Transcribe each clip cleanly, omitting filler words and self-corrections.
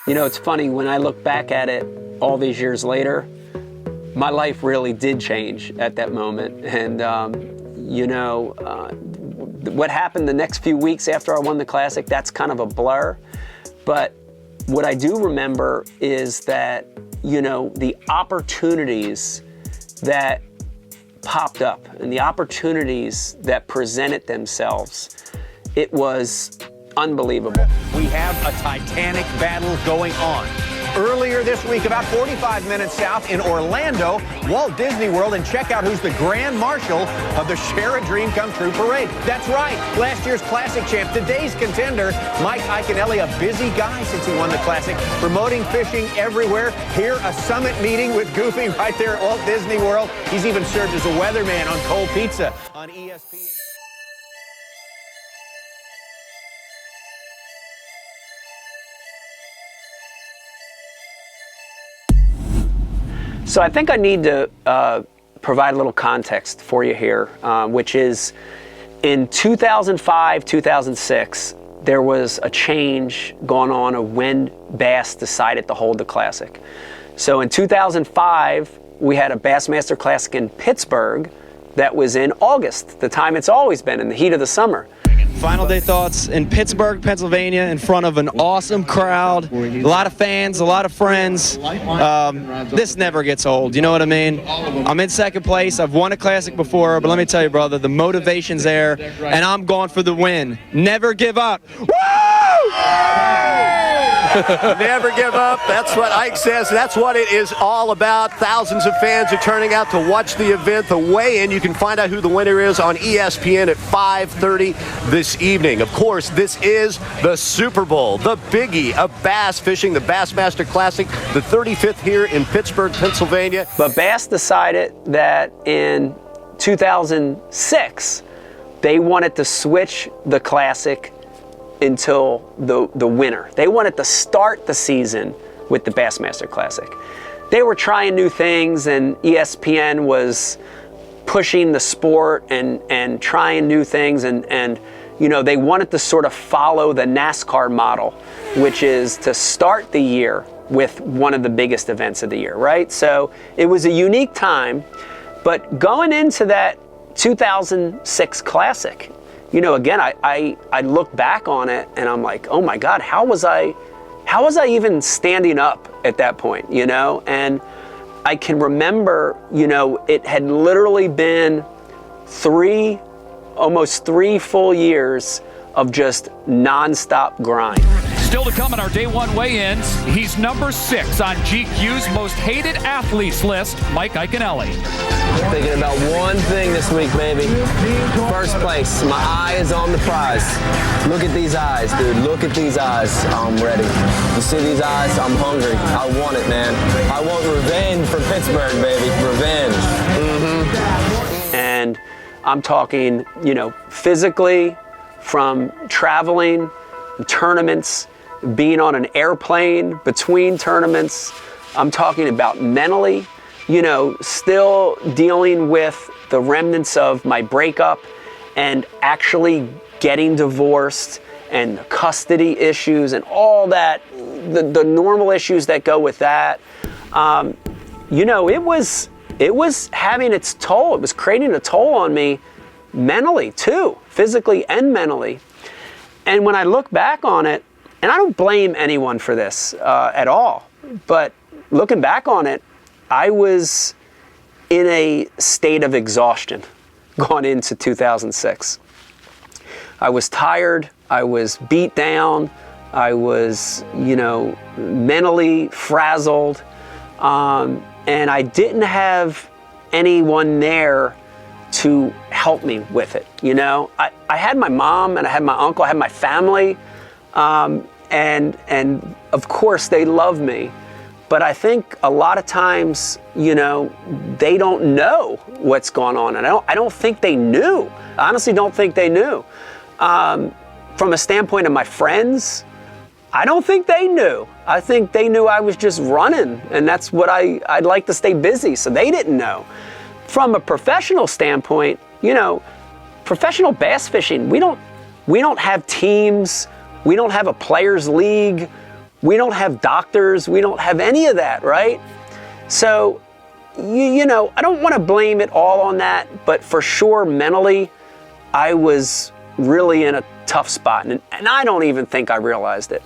You know, it's funny, when I look back at it all these years later, my life really did change at that moment. And, you know, what happened the next few weeks after I won the Classic, that's kind of a blur. But what I do remember is that, you know, the opportunities that popped up and the opportunities that presented themselves, it was unbelievable. We have a titanic battle going on. Earlier this week, about 45 minutes south in Orlando, Walt Disney World, and check out who's the Grand Marshal of the Share a Dream Come True Parade. That's right, last year's Classic champ, today's contender, Mike Iaconelli, a busy guy since he won the Classic, promoting fishing everywhere. Here, a summit meeting with Goofy right there at Walt Disney World. He's even served as a weatherman on Cold Pizza on ESPN. So I think I need to provide a little context for you here, which is in 2005, 2006, there was a change going on of when Bass decided to hold the Classic. So in 2005, we had a Bassmaster Classic in Pittsburgh that was in August, the time it's always been, in the heat of the summer. Final day thoughts in Pittsburgh, Pennsylvania, in front of an awesome crowd, a lot of fans, a lot of friends. This never gets old, you know what I mean? I'm in second place. I've won a Classic before, but let me tell you, brother, the motivation's there, and I'm going for the win. Never give up. Woo! Never give up. That's what Ike says. That's what it is all about. Thousands of fans are turning out to watch the event, the weigh-in. You can find out who the winner is on ESPN at 5:30 this evening. Of course, this is the Super Bowl, the biggie of bass fishing, the Bassmaster Classic, the 35th here in Pittsburgh, Pennsylvania. But Bass decided that in 2006, they wanted to switch the Classic until the winter. They wanted to start the season with the Bassmaster Classic. They were trying new things, and ESPN was pushing the sport and trying new things, and you know, they wanted to sort of follow the NASCAR model, which is to start the year with one of the biggest events of the year, right? So it was a unique time, but going into that 2006 Classic, you know, again, I look back on it and I'm like, oh my God, how was I even standing up at that point, you know? And I can remember, you know, it had literally been almost three full years of just nonstop grind. Still to come in our day one weigh-ins, he's number 6 on GQ's most hated athletes list, Mike Iaconelli. Thinking about one thing this week, baby. First place. My eye is on the prize. Look at these eyes, dude. Look at these eyes. I'm ready. You see these eyes? I'm hungry. I want it, man. I want revenge for Pittsburgh, baby. Revenge. And I'm talking, you know, physically, from traveling, tournaments, being on an airplane between tournaments. I'm talking about mentally, you know, still dealing with the remnants of my breakup and actually getting divorced and custody issues and all that, the normal issues that go with that. You know, it was having its toll. It was creating a toll on me mentally too, physically and mentally. And when I look back on it, and I don't blame anyone for this at all, but looking back on it, I was in a state of exhaustion going into 2006. I was tired, I was beat down, I was, you know, mentally frazzled, and I didn't have anyone there to help me with it, you know. I had my mom and I had my uncle, I had my family, and of course they love me, but I think a lot of times, you know, they don't know what's going on, and I don't think they knew. I honestly don't think they knew. From a standpoint of my friends, I don't think they knew. I think they knew I was just running, and that's what I'd like to stay busy, so they didn't know. From a professional standpoint, you know, professional bass fishing, we don't have teams, we don't have a players league, We don't have doctors. We don't have any of that, right? So, you know, I don't want to blame it all on that, but for sure, mentally, I was really in a tough spot, and I don't even think I realized it.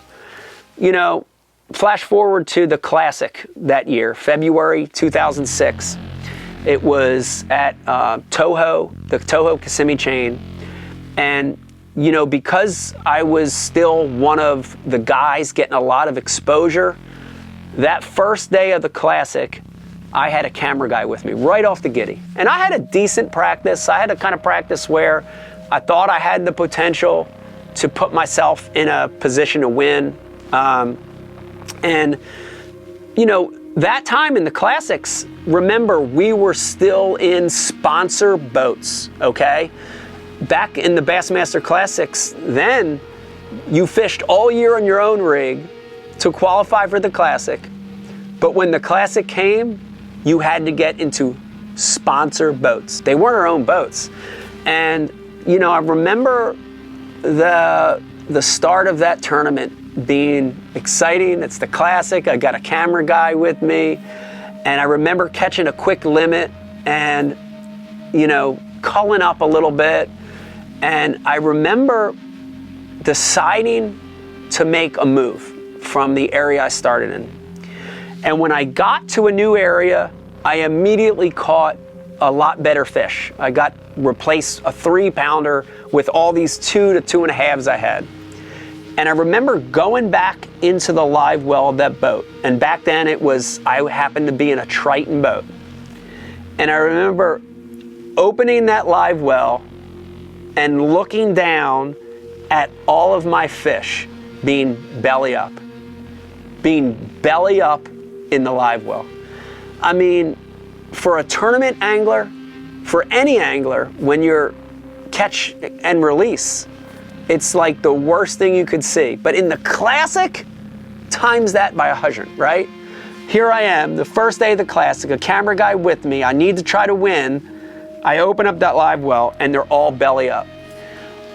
You know, flash forward to the Classic that year, February 2006. It was at Toho, the Toho Kissimmee chain, and you know, because I was still one of the guys getting a lot of exposure, that first day of the Classic, I had a camera guy with me right off the giddy. And I had a decent practice. I had a kind of practice where I thought I had the potential to put myself in a position to win. And, you know, that time in the Classics, remember, we were still in sponsor boats, okay? Back in the Bassmaster Classics, then you fished all year on your own rig to qualify for the Classic. But when the Classic came, you had to get into sponsor boats. They weren't our own boats. And, you know, I remember the start of that tournament being exciting. It's the Classic. I got a camera guy with me. And I remember catching a quick limit and, you know, culling up a little bit. And I remember deciding to make a move from the area I started in. And when I got to a new area, I immediately caught a lot better fish. I got replaced a 3-pounder with all these 2 to 2.5s I had. And I remember going back into the live well of that boat. And back then I happened to be in a Triton boat. And I remember opening that live well and looking down at all of my fish being belly up in the live well. I mean, for a tournament angler, for any angler, when you're catch and release, it's like the worst thing you could see. But in the Classic, times that by 100, right? Here I am, the first day of the Classic, a camera guy with me, I need to try to win. I open up that live well and they're all belly up.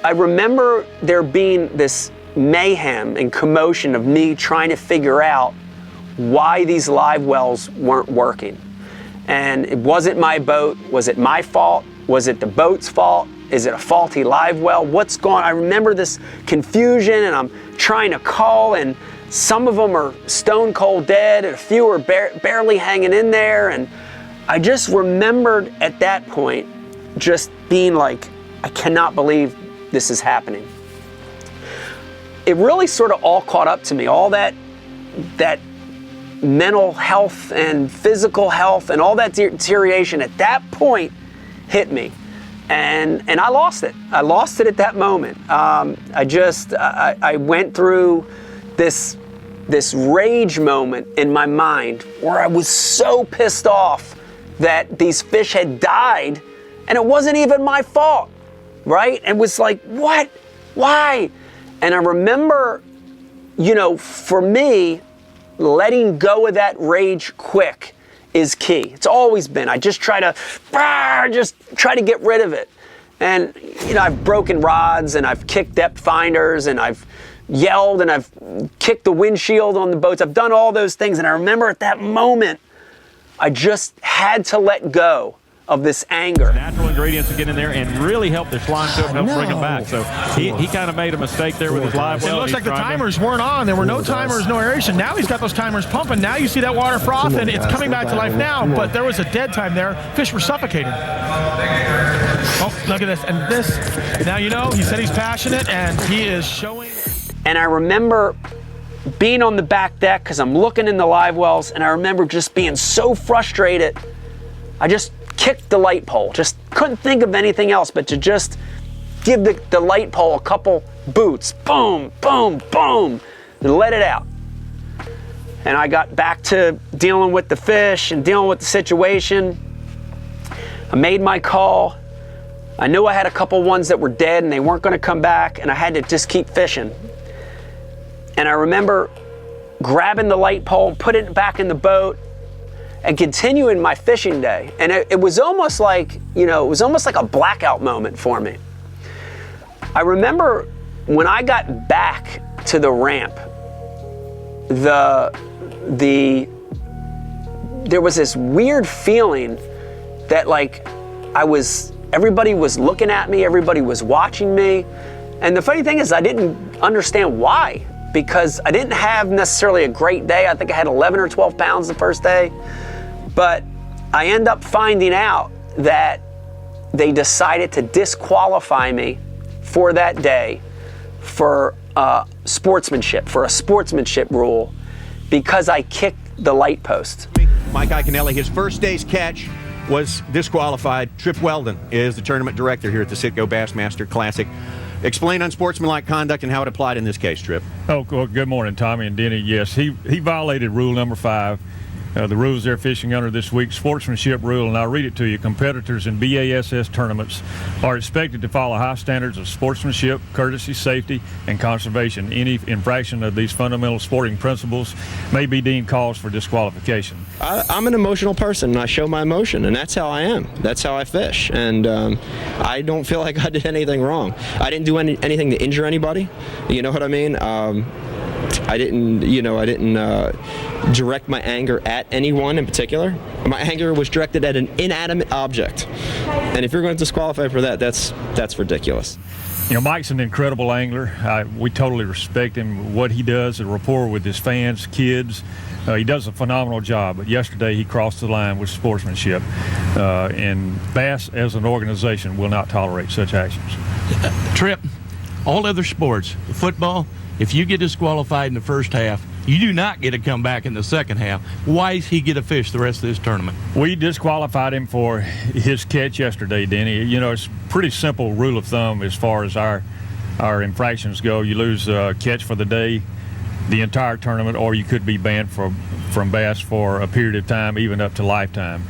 I remember there being this mayhem and commotion of me trying to figure out why these live wells weren't working. And it wasn't my boat. Was it my fault? Was it the boat's fault? Is it a faulty live well? What's going on? I remember this confusion, and I'm trying to call, and some of them are stone cold dead, and a few are barely hanging in there. And I just remembered at that point just being like, I cannot believe this is happening. It really sort of all caught up to me. All that mental health and physical health and all that deterioration at that point hit me. And I lost it. I lost it at that moment. I went through this rage moment in my mind where I was so pissed off that these fish had died and it wasn't even my fault, right? It was like, what? Why? And I remember, you know, for me, letting go of that rage quick is key. It's always been. I just try to get rid of it. And, you know, I've broken rods and I've kicked depth finders and I've yelled and I've kicked the windshield on the boats. I've done all those things. And I remember at that moment, I just had to let go of this anger. Natural ingredients to get in there and really help their slime to help bring them back. So he kind of made a mistake there with his live well. It looks like the timers weren't on. There were no timers, no aeration. Now he's got those timers pumping. Now you see that water froth and it's coming back to life now, but there was a dead time there. Fish were suffocating. Oh, look at this. And this, now you know, he said he's passionate and he is showing. And I remember being on the back deck because I'm looking in the live wells, and I remember just being so frustrated. I just kicked the light pole. Just couldn't think of anything else but to just give the light pole a couple boots. Boom, boom, boom, and let it out. And I got back to dealing with the fish and dealing with the situation. I made my call. I knew I had a couple ones that were dead and they weren't going to come back, and I had to just keep fishing. And I remember grabbing the light pole, putting it back in the boat, and continuing my fishing day. And it was almost like, you know, it was almost like a blackout moment for me. I remember when I got back to the ramp, there was this weird feeling that like everybody was looking at me, everybody was watching me. And the funny thing is I didn't understand why, because I didn't have necessarily a great day. I think I had 11 or 12 pounds the first day, but I end up finding out that they decided to disqualify me for that day for sportsmanship, for a sportsmanship rule, because I kicked the light post. Mike Iaconelli, his first day's catch was disqualified. Trip Weldon is the tournament director here at the Citgo Bassmaster Classic. Explain unsportsmanlike conduct and how it applied in this case, Trip. Oh, well, good morning, Tommy and Denny. Yes, he violated rule number 5. The rules they're fishing under this week's sportsmanship rule, and I'll read it to you. Competitors in BASS tournaments are expected to follow high standards of sportsmanship, courtesy, safety, and conservation. Any infraction of these fundamental sporting principles may be deemed cause for disqualification. I'm an emotional person, and I show my emotion, and that's how I am. That's how I fish, and I don't feel like I did anything wrong. I didn't do anything to injure anybody. You know what I mean? I didn't direct my anger at anyone in particular. My anger was directed at an inanimate object. And if you're going to disqualify for that, that's ridiculous. You know, Mike's an incredible angler. We totally respect him, what he does, the rapport with his fans, kids. He does a phenomenal job, but yesterday he crossed the line with sportsmanship. And Bass, as an organization, will not tolerate such actions. Trip, all other sports, football, if you get disqualified in the first half, you do not get to come back in the second half. Why does he get to fish the rest of this tournament? We disqualified him for his catch yesterday, Denny. You know, it's a pretty simple rule of thumb as far as our infractions go. You lose catch for the day, the entire tournament, or you could be banned from bass for a period of time, even up to lifetime.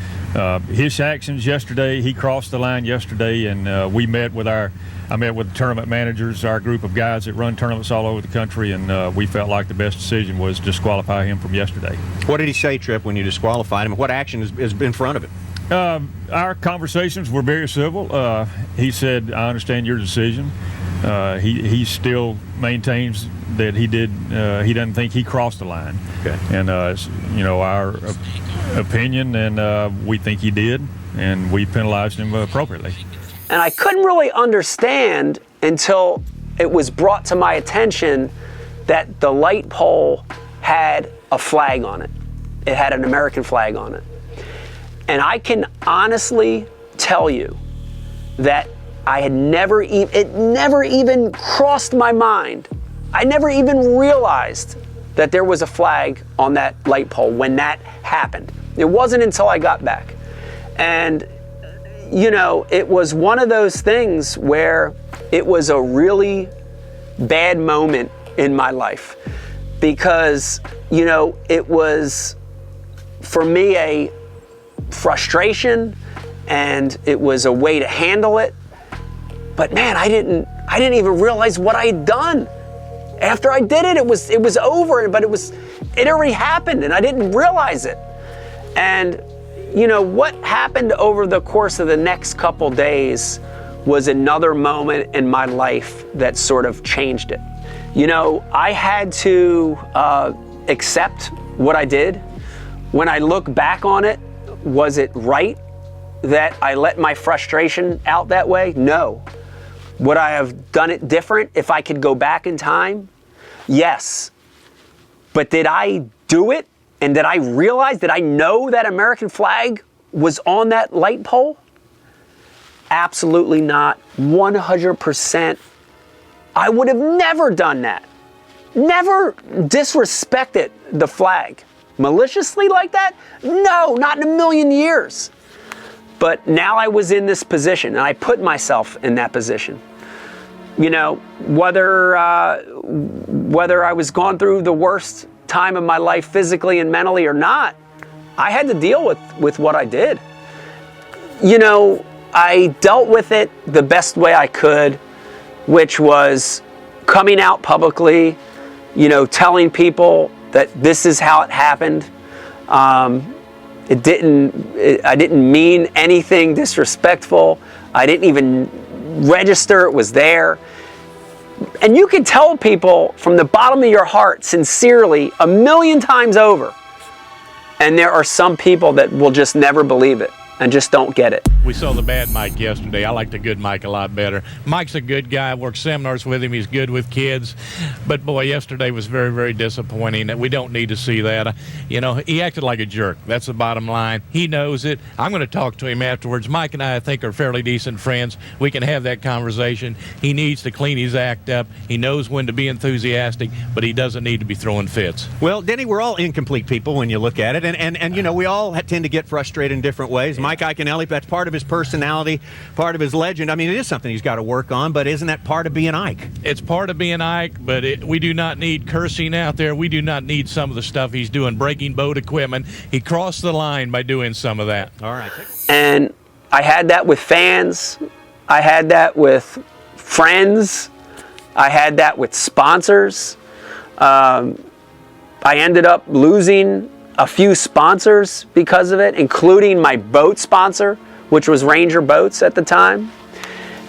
His actions yesterday, he crossed the line yesterday, and I met with the tournament managers, our group of guys that run tournaments all over the country, and we felt like the best decision was disqualify him from yesterday. What did he say, Trip, when you disqualified him? What action has been in front of it? Our conversations were very civil. He said, I understand your decision. He still maintains that he doesn't think he crossed the line. Okay. And, our opinion, and we think he did, and we penalized him appropriately. And I couldn't really understand until it was brought to my attention that the light pole had a flag on it. It had an American flag on it. And I can honestly tell you that it never even crossed my mind. I never even realized that there was a flag on that light pole when that happened. It wasn't until I got back. And you know, it was one of those things where it was a really bad moment in my life, because, you know, it was for me a frustration, and it was a way to handle it. But man, I didn't even realize what I had done. After I did it, it was over, but it already happened, and I didn't realize it. And you know, what happened over the course of the next couple days was another moment in my life that sort of changed it. You know, I had to accept what I did. When I look back on it, was it right that I let my frustration out that way? No. Would I have done it different if I could go back in time? Yes. But did I do it? And did I realize, did I know that American flag was on that light pole? Absolutely not. 100%. I would have never done that. Never disrespected the flag. Maliciously like that? No, not in a million years. But now I was in this position, and I put myself in that position. You know, whether I was going through the worst time of my life physically and mentally or not, I had to deal with what I did. You know, I dealt with it the best way I could, which was coming out publicly, you know, telling people that this is how it happened. I didn't mean anything disrespectful. I didn't even register it was there. And you can tell people from the bottom of your heart, sincerely, 1,000,000 times over. And there are some people that will just never believe it and just don't get it. We saw the bad Mike yesterday. I like the good Mike a lot better. Mike's a good guy. I worked seminars with him. He's good with kids. But, boy, yesterday was very, very disappointing. We don't need to see that. You know, he acted like a jerk. That's the bottom line. He knows it. I'm going to talk to him afterwards. Mike and I think, are fairly decent friends. We can have that conversation. He needs to clean his act up. He knows when to be enthusiastic, but he doesn't need to be throwing fits. Well, Denny, we're all incomplete people when you look at it. And you know, we all tend to get frustrated in different ways. Mike Iaconelli, that's part of his personality, part of his legend. I mean, it is something he's got to work on, but isn't that part of being Ike? It's part of being Ike, but we do not need cursing out there. We do not need some of the stuff he's doing, breaking boat equipment. He crossed the line by doing some of that. All right. And I had that with fans. I had that with friends. I had that with sponsors. I ended up losing a few sponsors because of it, including my boat sponsor, which was Ranger Boats at the time.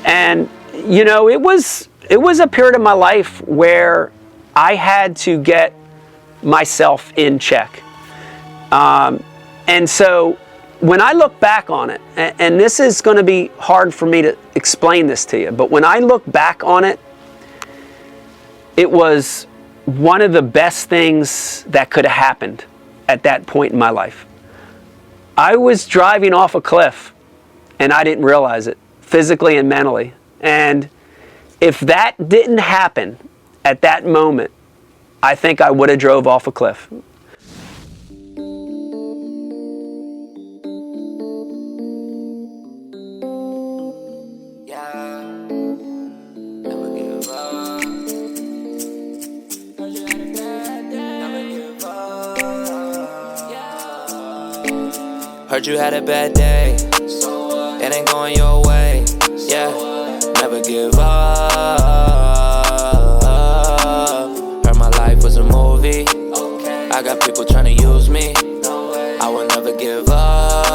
And, you know, it was a period of my life where I had to get myself in check. And so when I look back on it, and this is going to be hard for me to explain this to you, but when I look back on it, it was one of the best things that could have happened at that point in my life. I was driving off a cliff and I didn't realize it, physically and mentally. And if that didn't happen at that moment, I think I would have drove off a cliff. Heard you had a bad day, it ain't going your way, yeah, never give up. Heard my life was a movie, I got people trying to use me, I will never give up.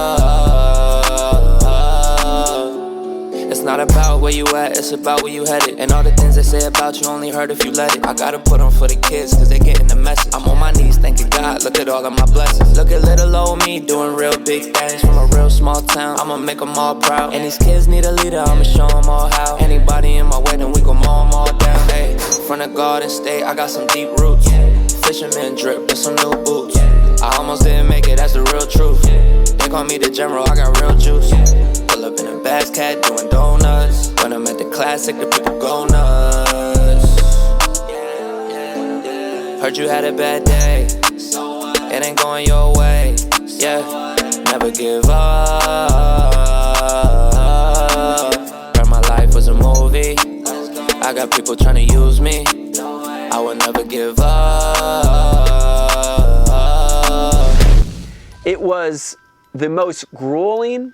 It's not about where you at, it's about where you headed. And all the things they say about you only heard if you let it. I gotta put on for the kids, cause they getting the message. I'm on my knees thanking God, look at all of my blessings. Look at little old me doing real big things from a real small town, I'ma make them all proud. And these kids need a leader, I'ma show them all how. Anybody in my way, then we gon' mow them all down. Hey, from the Garden State, I got some deep roots. Fisherman drip with some new boots. I almost didn't make it, that's the real truth. They call me the general, I got real juice. Pull up in a Bass Cat doing donuts. When I'm at the Classic, the people go nuts. Heard you had a bad day, it ain't going your way, yeah, never give up. Heard my life was a movie, I got people trying to use me, I will never give up. It was the most grueling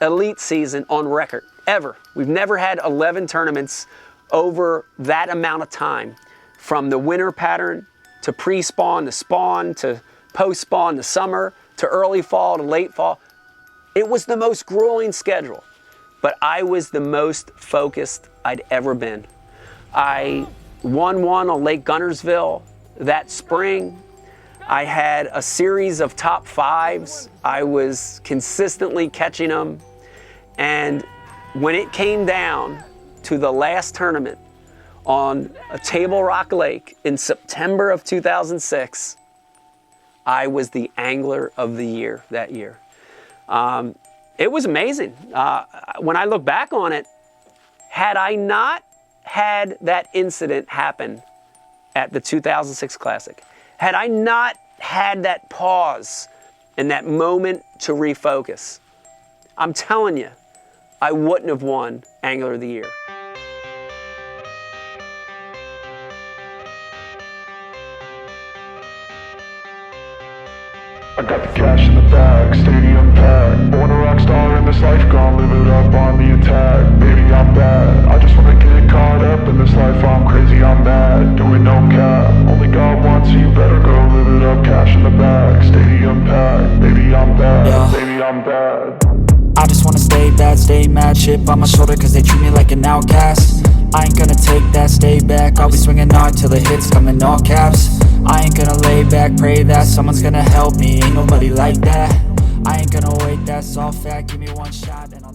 elite season on record ever. We've never had 11 tournaments over that amount of time, from the winter pattern to pre-spawn to spawn to post-spawn to summer to early fall to late fall. It was the most grueling schedule, but I was the most focused I'd ever been. I won one on Lake Guntersville that spring. I had a series of top fives. I was consistently catching them. And when it came down to the last tournament on a Table Rock Lake in September of 2006, I was the angler of the year that year. It was amazing. When I look back on it, had I not had that incident happen at the 2006 Classic, had I not had that pause and that moment to refocus, I'm telling you, I wouldn't have won Angler of the Year. I got the cash in the bag, stadium packed. Born a rock star in this life, gonna live it up on the attack. Baby, I'm bad, I just wanna get caught up in this life. I'm crazy, I'm mad, doing no cap. Only God wants you, better go live it up. Cash in the bag, stadium packed. Baby, I'm bad, yeah. Baby, I'm bad. I just wanna stay bad, stay mad, shit on my shoulder cause they treat me like an outcast. I ain't gonna take that that, stay back. I'll be swinging hard till the hits come in all caps. I ain't gonna lay back, pray that someone's gonna help me. Ain't nobody like that. I ain't gonna wait, that's all fact. Give me one shot and I'll